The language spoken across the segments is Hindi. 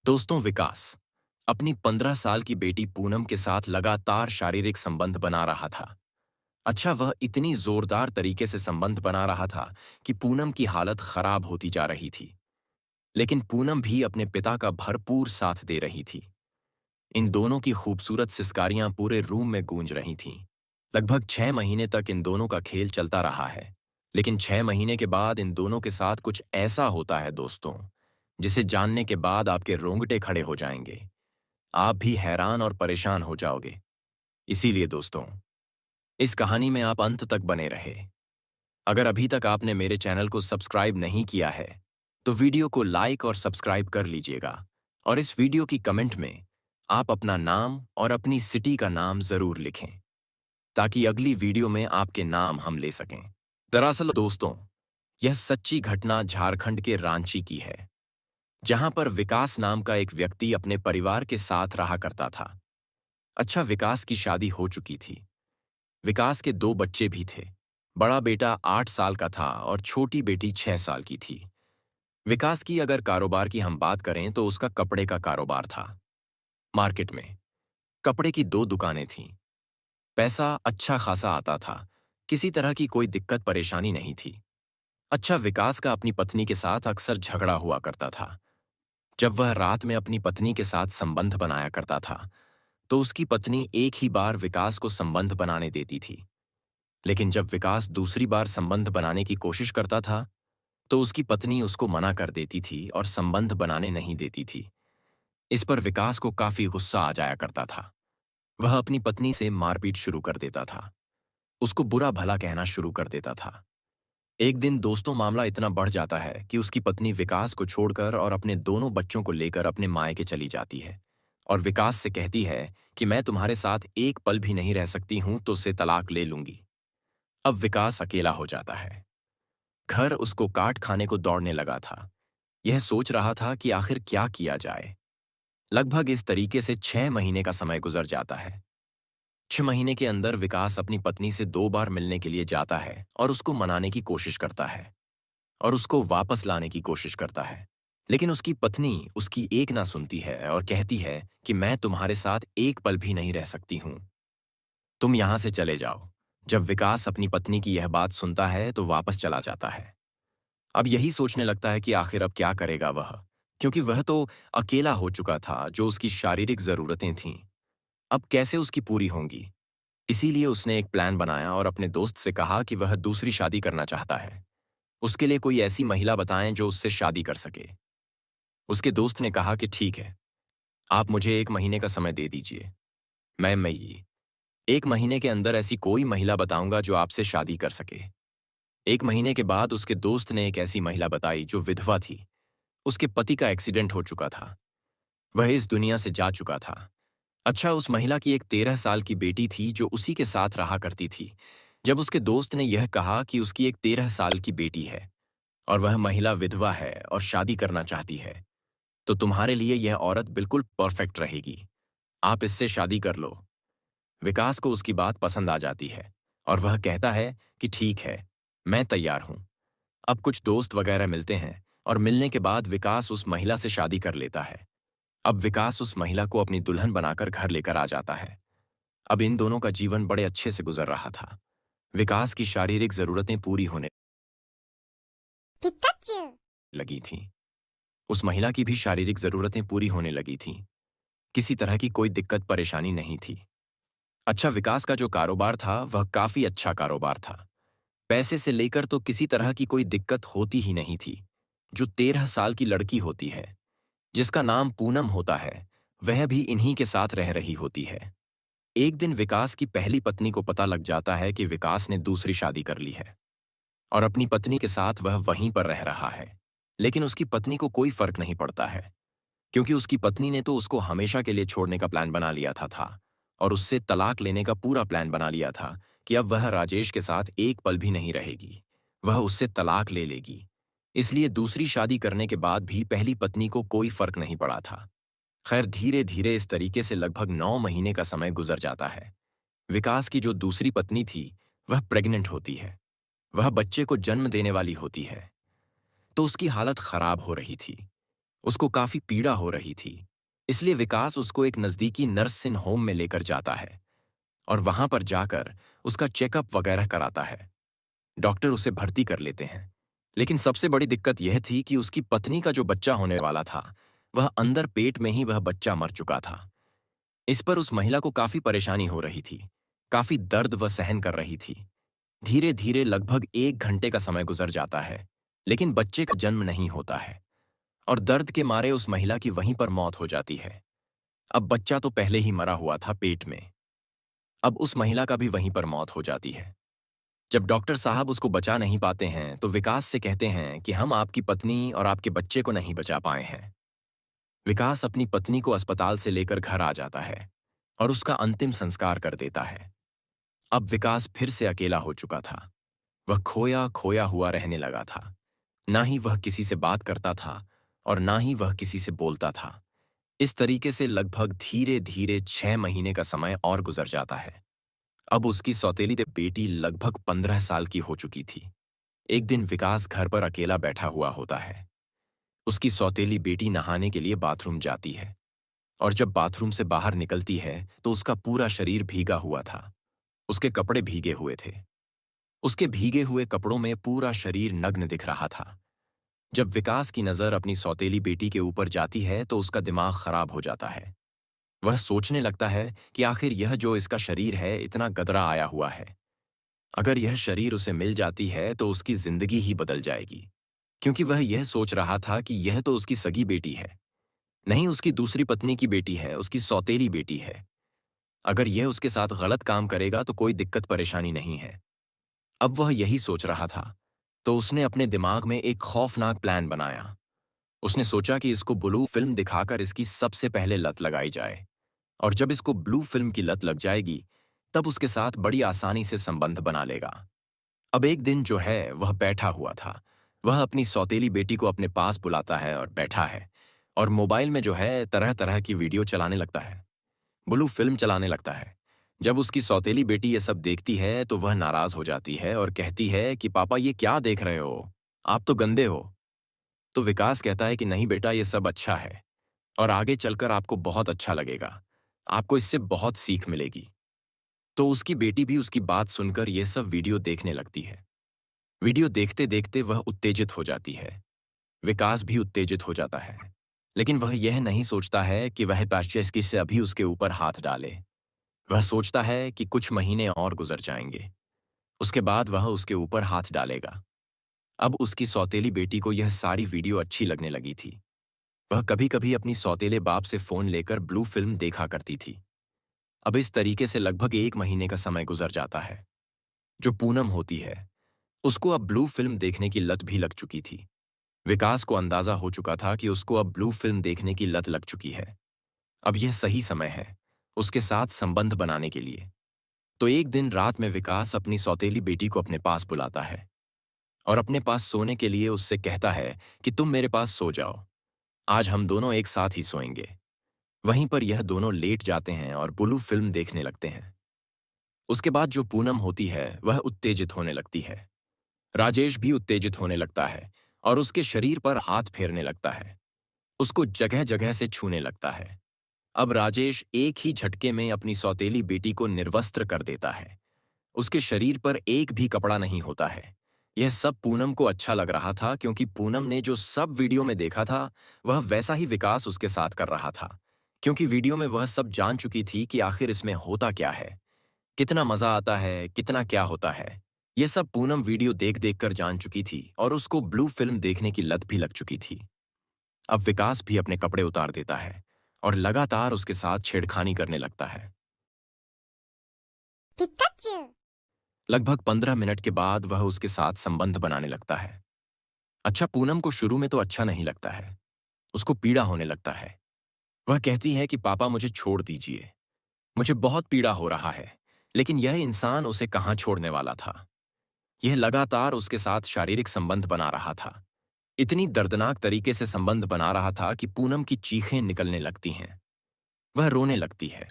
दोस्तों, विकास अपनी 15 साल की बेटी पूनम के साथ लगातार शारीरिक संबंध बना रहा था। अच्छा, वह इतनी जोरदार तरीके से संबंध बना रहा था कि पूनम की हालत खराब होती जा रही थी। लेकिन पूनम भी अपने पिता का भरपूर साथ दे रही थी। इन दोनों की खूबसूरत सिसकारियां पूरे रूम में गूंज रही थीं। लगभग 6 महीने तक इन दोनों का खेल चलता रहा है। लेकिन 6 महीने के बाद इन दोनों के साथ कुछ ऐसा होता है दोस्तों, जिसे जानने के बाद आपके रोंगटे खड़े हो जाएंगे। आप भी हैरान और परेशान हो जाओगे। इसीलिए दोस्तों, इस कहानी में आप अंत तक बने रहे। अगर अभी तक आपने मेरे चैनल को सब्सक्राइब नहीं किया है, तो वीडियो को लाइक और सब्सक्राइब कर लीजिएगा। और इस वीडियो की कमेंट में आप अपना नाम और अपनी सिटी का नाम जरूर लिखें, ताकि अगली वीडियो में आपके नाम हम ले सकें। दरअसल दोस्तों, यह सच्ची घटना झारखंड के रांची की है, जहां पर विकास नाम का एक व्यक्ति अपने परिवार के साथ रहा करता था। अच्छा, विकास की शादी हो चुकी थी। विकास के दो बच्चे भी थे। बड़ा बेटा 8 साल का था और छोटी बेटी 6 साल की थी। विकास की अगर कारोबार की हम बात करें तो उसका कपड़े का कारोबार था। मार्केट में कपड़े की दो दुकानें थीं। पैसा अच्छा खासा आता था। किसी तरह की कोई दिक्कत परेशानी नहीं थी। अच्छा, विकास का अपनी पत्नी के साथ अक्सर झगड़ा हुआ करता था। जब वह रात में अपनी पत्नी के साथ संबंध बनाया करता था, तो उसकी पत्नी एक ही बार विकास को संबंध बनाने देती थी। लेकिन जब विकास दूसरी बार संबंध बनाने की कोशिश करता था, तो उसकी पत्नी उसको मना कर देती थी और संबंध बनाने नहीं देती थी। इस पर विकास को काफी गुस्सा आ जाया करता था। वह अपनी पत्नी से मारपीट शुरू कर देता था। उसको बुरा भला कहना शुरू कर देता था। एक दिन दोस्तों, मामला इतना बढ़ जाता है कि उसकी पत्नी विकास को छोड़कर और अपने दोनों बच्चों को लेकर अपने मायके चली जाती है और विकास से कहती है कि मैं तुम्हारे साथ एक पल भी नहीं रह सकती हूं, तो उससे तलाक ले लूंगी। अब विकास अकेला हो जाता है। घर उसको काट खाने को दौड़ने लगा था। यह सोच रहा था कि आखिर क्या किया जाए। लगभग इस तरीके से 6 महीने का समय गुजर जाता है। 6 महीने के अंदर विकास अपनी पत्नी से 2 बार मिलने के लिए जाता है और उसको मनाने की कोशिश करता है और उसको वापस लाने की कोशिश करता है। लेकिन उसकी पत्नी उसकी एक ना सुनती है और कहती है कि मैं तुम्हारे साथ एक पल भी नहीं रह सकती हूं, तुम यहां से चले जाओ। जब विकास अपनी पत्नी की यह बात सुनता है तो वापस चला जाता है। अब यही सोचने लगता है कि आखिर अब क्या करेगा वह, क्योंकि वह तो अकेला हो चुका था। जो उसकी शारीरिक जरूरतें थीं, अब कैसे उसकी पूरी होंगी। इसीलिए उसने एक प्लान बनाया और अपने दोस्त से कहा कि वह दूसरी शादी करना चाहता है। उसके लिए कोई ऐसी महिला बताएं जो उससे शादी कर सके। उसके दोस्त ने कहा कि ठीक है, आप मुझे 1 महीने का समय दे दीजिए। मैं ये 1 महीने के अंदर ऐसी कोई महिला बताऊंगा जो आपसे शादी कर सके। 1 महीने के बाद उसके दोस्त ने एक ऐसी महिला बताई जो विधवा थी। उसके पति का एक्सीडेंट हो चुका था। वह इस दुनिया से जा चुका था। अच्छा, उस महिला की एक 13 साल की बेटी थी जो उसी के साथ रहा करती थी। जब उसके दोस्त ने यह कहा कि उसकी एक 13 साल की बेटी है और वह महिला विधवा है और शादी करना चाहती है, तो तुम्हारे लिए यह औरत बिल्कुल परफेक्ट रहेगी। आप इससे शादी कर लो। विकास को उसकी बात पसंद आ जाती है और वह कहता है कि ठीक है, मैं तैयार हूं। अब कुछ दोस्त वगैरह मिलते हैं और मिलने के बाद विकास उस महिला से शादी कर लेता है। अब विकास उस महिला को अपनी दुल्हन बनाकर घर लेकर आ जाता है। अब इन दोनों का जीवन बड़े अच्छे से गुजर रहा था। विकास की शारीरिक जरूरतें पूरी होने पिकाचू। लगी थीं। उस महिला की भी शारीरिक जरूरतें पूरी होने लगी थीं। किसी तरह की कोई दिक्कत परेशानी नहीं थी। अच्छा, विकास का जो कारोबार था वह काफी अच्छा कारोबार था। पैसे से लेकर तो किसी तरह की कोई दिक्कत होती ही नहीं थी। जो 13 साल की लड़की होती है, जिसका नाम पूनम होता है, वह भी इन्हीं के साथ रह रही होती है। एक दिन विकास की पहली पत्नी को पता लग जाता है कि विकास ने दूसरी शादी कर ली है और अपनी पत्नी के साथ वह वहीं पर रह रहा है। लेकिन उसकी पत्नी को कोई फर्क नहीं पड़ता है, क्योंकि उसकी पत्नी ने तो उसको हमेशा के लिए छोड़ने का प्लान बना लिया था और उससे तलाक लेने का पूरा प्लान बना लिया था कि अब वह राजेश के साथ एक पल भी नहीं रहेगी। वह उससे तलाक ले लेगी। इसलिए दूसरी शादी करने के बाद भी पहली पत्नी को कोई फर्क नहीं पड़ा था। खैर, धीरे धीरे इस तरीके से लगभग 9 महीने का समय गुजर जाता है। विकास की जो दूसरी पत्नी थी, वह प्रेग्नेंट होती है। वह बच्चे को जन्म देने वाली होती है। तो उसकी हालत खराब हो रही थी। उसको काफी पीड़ा हो रही थी। इसलिए विकास उसको एक नजदीकी नर्सिंग होम में लेकर जाता है और वहां पर जाकर उसका चेकअप वगैरह कराता है। डॉक्टर उसे भर्ती कर लेते हैं। लेकिन सबसे बड़ी दिक्कत यह थी कि उसकी पत्नी का जो बच्चा होने वाला था, वह अंदर पेट में ही वह बच्चा मर चुका था। इस पर उस महिला को काफी परेशानी हो रही थी। काफी दर्द वह सहन कर रही थी। धीरे धीरे लगभग 1 घंटे का समय गुजर जाता है, लेकिन बच्चे का जन्म नहीं होता है और दर्द के मारे उस महिला की वहीं पर मौत हो जाती है। अब बच्चा तो पहले ही मरा हुआ था पेट में। अब उस महिला का भी वहीं पर मौत हो जाती है। जब डॉक्टर साहब उसको बचा नहीं पाते हैं तो विकास से कहते हैं कि हम आपकी पत्नी और आपके बच्चे को नहीं बचा पाए हैं। विकास अपनी पत्नी को अस्पताल से लेकर घर आ जाता है और उसका अंतिम संस्कार कर देता है। अब विकास फिर से अकेला हो चुका था। वह खोया खोया हुआ रहने लगा था। ना ही वह किसी से बात करता था और ना ही वह किसी से बोलता था। इस तरीके से लगभग धीरे धीरे 6 महीने का समय और गुजर जाता है। अब उसकी सौतेली बेटी लगभग 15 साल की हो चुकी थी। एक दिन विकास घर पर अकेला बैठा हुआ होता है। उसकी सौतेली बेटी नहाने के लिए बाथरूम जाती है और जब बाथरूम से बाहर निकलती है तो उसका पूरा शरीर भीगा हुआ था। उसके कपड़े भीगे हुए थे। उसके भीगे हुए कपड़ों में पूरा शरीर नग्न दिख रहा था। जब विकास की नजर अपनी सौतेली बेटी के ऊपर जाती है तो उसका दिमाग खराब हो जाता है। वह सोचने लगता है कि आखिर यह जो इसका शरीर है इतना गदरा आया हुआ है। अगर यह शरीर उसे मिल जाती है तो उसकी जिंदगी ही बदल जाएगी। क्योंकि वह यह सोच रहा था कि यह तो उसकी सगी बेटी है, नहीं उसकी दूसरी पत्नी की बेटी है, उसकी सौतेली बेटी है। अगर यह उसके साथ गलत काम करेगा तो कोई दिक्कत परेशानी नहीं है। अब वह यही सोच रहा था तो उसने अपने दिमाग में एक खौफनाक प्लान बनाया। उसने सोचा कि इसको ब्लू फिल्म दिखाकर इसकी सबसे पहले लत लगाई जाए और जब इसको ब्लू फिल्म की लत लग जाएगी तब उसके साथ बड़ी आसानी से संबंध बना लेगा। अब एक दिन जो है वह बैठा हुआ था। वह अपनी सौतेली बेटी को अपने पास बुलाता है और बैठा है और मोबाइल में जो है तरह तरह की वीडियो चलाने लगता है, ब्लू फिल्म चलाने लगता है। जब उसकी सौतेली बेटी ये सब देखती है तो वह नाराज हो जाती है और कहती है कि पापा ये क्या देख रहे हो, आप तो गंदे हो। तो विकास कहता है कि नहीं बेटा ये सब अच्छा है और आगे चलकर आपको बहुत अच्छा लगेगा, आपको इससे बहुत सीख मिलेगी। तो उसकी बेटी भी उसकी बात सुनकर यह सब वीडियो देखने लगती है। वीडियो देखते देखते वह उत्तेजित हो जाती है। विकास भी उत्तेजित हो जाता है। लेकिन वह यह नहीं सोचता है कि वह पाश्चेस्की से अभी उसके ऊपर हाथ डाले। वह सोचता है कि कुछ महीने और गुजर जाएंगे, उसके बाद वह उसके ऊपर हाथ डालेगा। अब उसकी सौतेली बेटी को यह सारी वीडियो अच्छी लगने लगी थी। वह कभी कभी अपनी सौतेले बाप से फोन लेकर ब्लू फिल्म देखा करती थी। अब इस तरीके से लगभग 1 महीने का समय गुजर जाता है। जो पूनम होती है उसको अब ब्लू फिल्म देखने की लत भी लग चुकी थी। विकास को अंदाजा हो चुका था कि उसको अब ब्लू फिल्म देखने की लत लग चुकी है। अब यह सही समय है उसके साथ संबंध बनाने के लिए। तो एक दिन रात में विकास अपनी सौतेली बेटी को अपने पास बुलाता है और अपने पास सोने के लिए उससे कहता है कि तुम मेरे पास सो जाओ, आज हम दोनों एक साथ ही सोएंगे। वहीं पर यह दोनों लेट जाते हैं और ब्लू फिल्म देखने लगते हैं। उसके बाद जो पूनम होती है वह उत्तेजित होने लगती है। राजेश भी उत्तेजित होने लगता है और उसके शरीर पर हाथ फेरने लगता है। उसको जगह जगह से छूने लगता है। अब राजेश एक ही झटके में अपनी सौतेली बेटी को निर्वस्त्र कर देता है। उसके शरीर पर एक भी कपड़ा नहीं होता है। यह सब पूनम को अच्छा लग रहा था क्योंकि पूनम ने जो सब वीडियो में देखा था वह वैसा ही विकास उसके साथ कर रहा था। क्योंकि वीडियो में वह सब जान चुकी थी कि आखिर इसमें होता क्या है, कितना मजा आता है, कितना क्या होता है। यह सब पूनम वीडियो देख देख कर जान चुकी थी और उसको ब्लू फिल्म देखने की लत भी लग चुकी थी। अब विकास भी अपने कपड़े उतार देता है और लगातार उसके साथ छेड़खानी करने लगता है। पिकाचू। लगभग 15 मिनट के बाद वह उसके साथ संबंध बनाने लगता है। अच्छा पूनम को शुरू में तो अच्छा नहीं लगता है। उसको पीड़ा होने लगता है। वह कहती है कि पापा मुझे छोड़ दीजिए, मुझे बहुत पीड़ा हो रहा है। लेकिन यह इंसान उसे कहाँ छोड़ने वाला था। यह लगातार उसके साथ शारीरिक संबंध बना रहा था। इतनी दर्दनाक तरीके से संबंध बना रहा था कि पूनम की चीखें निकलने लगती हैं। वह रोने लगती है।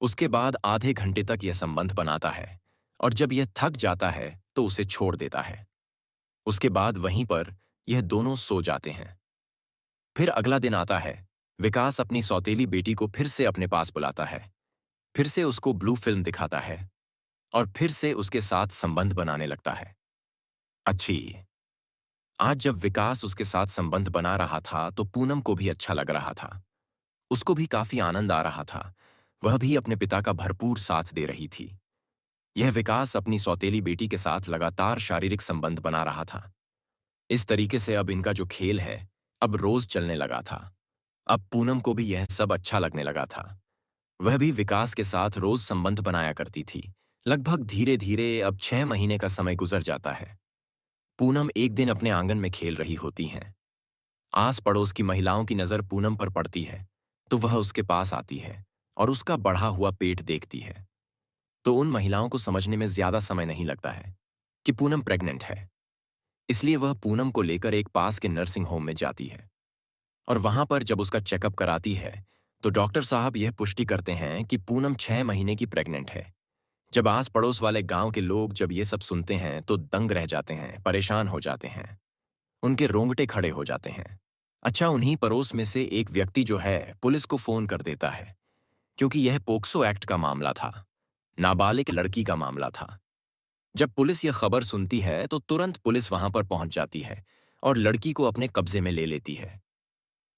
उसके बाद आधे घंटे तक यह संबंध बनाता है और जब यह थक जाता है तो उसे छोड़ देता है। उसके बाद वहीं पर यह दोनों सो जाते हैं। फिर अगला दिन आता है। विकास अपनी सौतेली बेटी को फिर से अपने पास बुलाता है, फिर से उसको ब्लू फिल्म दिखाता है और फिर से उसके साथ संबंध बनाने लगता है। अच्छी। आज जब विकास उसके साथ संबंध बना रहा था तो पूनम को भी अच्छा लग रहा था। उसको भी काफी आनंद आ रहा था। वह भी अपने पिता का भरपूर साथ दे रही थी। यह विकास अपनी सौतेली बेटी के साथ लगातार शारीरिक संबंध बना रहा था। इस तरीके से अब इनका जो खेल है, अब रोज चलने लगा था। अब पूनम को भी यह सब अच्छा लगने लगा था। वह भी विकास के साथ रोज संबंध बनाया करती थी। लगभग धीरे धीरे अब 6 महीने का समय गुजर जाता है। पूनम एक दिन अपने आंगन में खेल रही होती हैं। आस पड़ोस की महिलाओं की नजर पूनम पर पड़ती है, तो वह उसके पास आती है और उसका बढ़ा हुआ पेट देखती है। तो उन महिलाओं को समझने में ज्यादा समय नहीं लगता है कि पूनम प्रेग्नेंट है। इसलिए वह पूनम को लेकर एक पास के नर्सिंग होम में जाती है और वहां पर जब उसका चेकअप कराती है तो डॉक्टर साहब यह पुष्टि करते हैं कि पूनम 6 महीने की प्रेग्नेंट है। जब आस पड़ोस वाले गांव के लोग जब ये सब सुनते हैं तो दंग रह जाते हैं, परेशान हो जाते हैं। उनके रोंगटे खड़े हो जाते हैं। अच्छा, उन्हीं पड़ोस में से एक व्यक्ति जो है पुलिस को फोन कर देता है, क्योंकि यह पोक्सो एक्ट का मामला था। नाबालिग लड़की का मामला था। जब पुलिस यह खबर सुनती है तो तुरंत पुलिस वहां पर पहुंच जाती है और लड़की को अपने कब्जे में ले लेती है।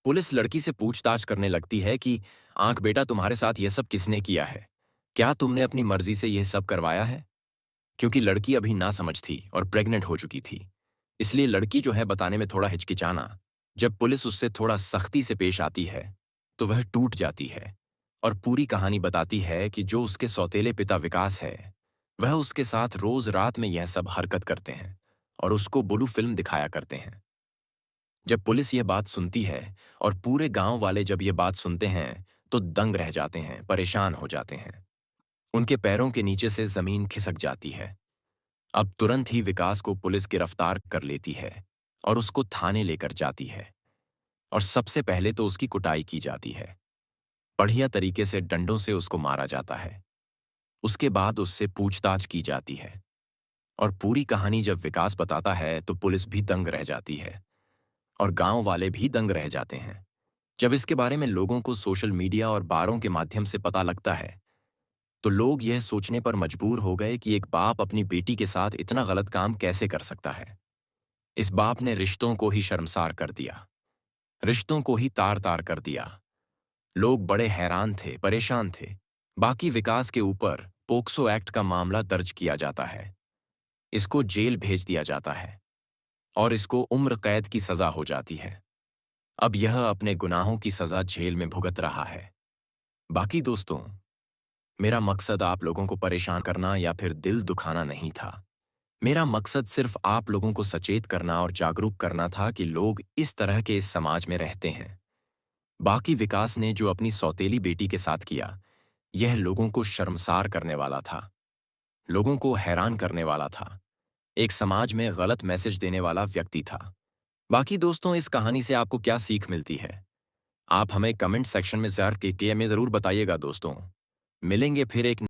पुलिस लड़की से पूछताछ करने लगती है कि आंख बेटा, तुम्हारे साथ यह सब किसने किया है? क्या तुमने अपनी मर्जी से यह सब करवाया है? क्योंकि लड़की अभी ना समझ थी और प्रेग्नेंट हो चुकी थी, इसलिए लड़की जो है बताने में थोड़ा हिचकिचाना। जब पुलिस उससे थोड़ा सख्ती से पेश आती है तो वह टूट जाती है और पूरी कहानी बताती है कि जो उसके सौतेले पिता विकास है, वह उसके साथ रोज रात में यह सब हरकत करते हैं और उसको ब्लू फिल्म दिखाया करते हैं। जब पुलिस यह बात सुनती है और पूरे गांव वाले जब यह बात सुनते हैं तो दंग रह जाते हैं, परेशान हो जाते हैं। उनके पैरों के नीचे से जमीन खिसक जाती है। अब तुरंत ही विकास को पुलिस गिरफ्तार कर लेती है और उसको थाने लेकर जाती है और सबसे पहले तो उसकी कुटाई की जाती है। बढ़िया तरीके से डंडों से उसको मारा जाता है। उसके बाद उससे पूछताछ की जाती है और पूरी कहानी जब विकास बताता है तो पुलिस भी दंग रह जाती है और गांव वाले भी दंग रह जाते हैं। जब इसके बारे में लोगों को सोशल मीडिया और बारों के माध्यम से पता लगता है तो लोग यह सोचने पर मजबूर हो गए कि एक बाप अपनी बेटी के साथ इतना गलत काम कैसे कर सकता है। इस बाप ने रिश्तों को ही शर्मसार कर दिया, रिश्तों को ही तार तार कर दिया। लोग बड़े हैरान थे, परेशान थे। बाकी विकास के ऊपर पोक्सो एक्ट का मामला दर्ज किया जाता है, इसको जेल भेज दिया जाता है और इसको उम्र कैद की सजा हो जाती है। अब यह अपने गुनाहों की सजा जेल में भुगत रहा है। बाकी दोस्तों, मेरा मकसद आप लोगों को परेशान करना या फिर दिल दुखाना नहीं था। मेरा मकसद सिर्फ आप लोगों को सचेत करना और जागरूक करना था कि लोग इस तरह के इस समाज में रहते हैं। बाकी विकास ने जो अपनी सौतेली बेटी के साथ किया, यह लोगों को शर्मसार करने वाला था, लोगों को हैरान करने वाला था, एक समाज में गलत मैसेज देने वाला व्यक्ति था। बाकी दोस्तों, इस कहानी से आपको क्या सीख मिलती है? आप हमें कमेंट सेक्शन में ज़रूर बताइएगा दोस्तों। मिलेंगे फिर एक